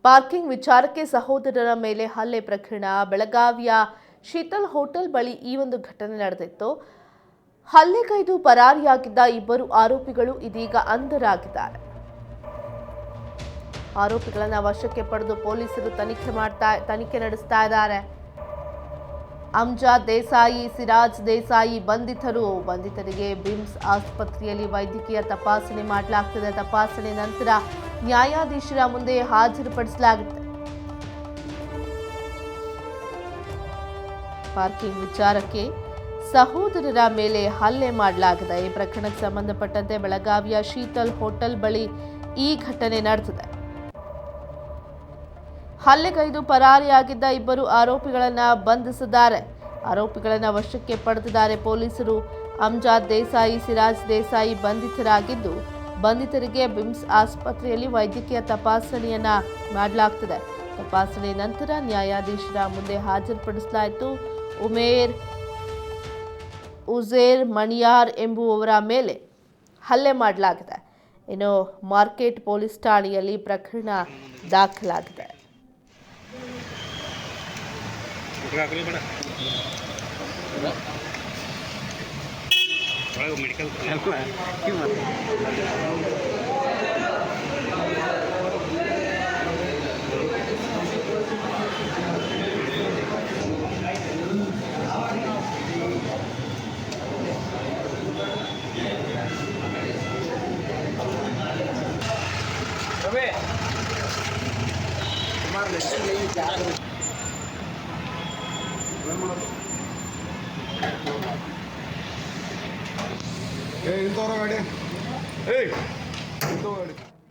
Parking ವಿಚಾರಕ್ಕೆ ಸಹೋದರರ ಮೇಲೆ ಹಲ್ಲೆ ಪ್ರಕರಣ ಬೆಳಗಾವಿಯ ಶೀತಲ್ ಹೋಟೆಲ್ ಬಳಿ ಈ ಒಂದು ಘಟನೆ ನಡೆದಿತ್ತು. ಹಲ್ಲೆಗೈದು ಪರಾರಿಯಾಗಿದ್ದ ಇಬ್ಬರು ಆರೋಪಿಗಳು ಇದೀಗ ಅಂಧರಾಗಿದ್ದಾರೆ. ಆರೋಪಿಗಳನ್ನು ವಶಕ್ಕೆ ಪಡೆದು ಪೊಲೀಸರು ತನಿಖೆ ನಡೆಸ್ತಾ ಇದ್ದಾರೆ. ಅಮ್ಜದ್ ದೇಸಾಯಿ, ಸಿರಾಜ್ ದೇಸಾಯಿ ಬಂಧಿತರಿಗೆ ಬಿಮ್ಸ್ ಆಸ್ಪತ್ರೆಯಲ್ಲಿ ವೈದ್ಯಕೀಯ ತಪಾಸಣೆ ಮಾಡಲಾಗ್ತಿದೆ. ತಪಾಸಣೆ ನಂತರ ನ್ಯಾಯಾಧೀಶರ ಮುಂದೆ ಹಾಜರುಪಡಿಸಲಾಗುತ್ತೆ. ಪಾರ್ಕಿಂಗ್ ವಿಚಾರಕ್ಕೆ ಸಹೋದರರ ಮೇಲೆ ಹಲ್ಲೆ ಮಾಡಲಾಗಿದೆ. ಈ ಪ್ರಕರಣಕ್ಕೆ ಸಂಬಂಧಪಟ್ಟಂತೆ ಬೆಳಗಾವಿಯ ಶೀತಲ್ ಹೋಟೆಲ್ ಬಳಿ ಈ ಘಟನೆ ನಡೆದಿದೆ. ಹಲ್ಲೆಗೈದು ಪರಾರಿಯಾಗಿದ್ದ ಇಬ್ಬರು ಆರೋಪಿಗಳನ್ನ ಬಂಧಿಸಿದ್ದಾರೆ. ಆರೋಪಿಗಳನ್ನ ವಶಕ್ಕೆ ಪಡೆದಿದ್ದಾರೆ ಪೊಲೀಸರು. ಅಮ್ಜದ್ ದೇಸಾಯಿ, ಸಿರಾಜ್ ದೇಸಾಯಿ ಬಂಧಿತರಾಗಿದ್ದು, ಬಂಧಿತರಿಗೆ ಬಿಮ್ಸ್ ಆಸ್ಪತ್ರೆಯಲ್ಲಿ ವೈದ್ಯಕೀಯ ತಪಾಸಣೆಯನ್ನ ಮಾಡಲಾಗ್ತಿದೆ. ತಪಾಸಣೆ ನಂತರ ನ್ಯಾಯಾಧೀಶರ ಮುಂದೆ ಹಾಜರುಪಡಿಸಲಾಯಿತು. ಉಜೇರ್ ಮಣಿಯಾರ್ ಎಂಬುವವರ ಮೇಲೆ ಹಲ್ಲೆ ಮಾಡಲಾಗಿದೆ. ಇನ್ನು ಮಾರ್ಕೆಟ್ ಪೊಲೀಸ್ ಠಾಣೆಯಲ್ಲಿ ಪ್ರಕರಣ ದಾಖಲಾಗಿದೆ. ಇಂಥವ್ರ ಗಾಡಿ ಇಂಥವ್ ಗಾಡಿ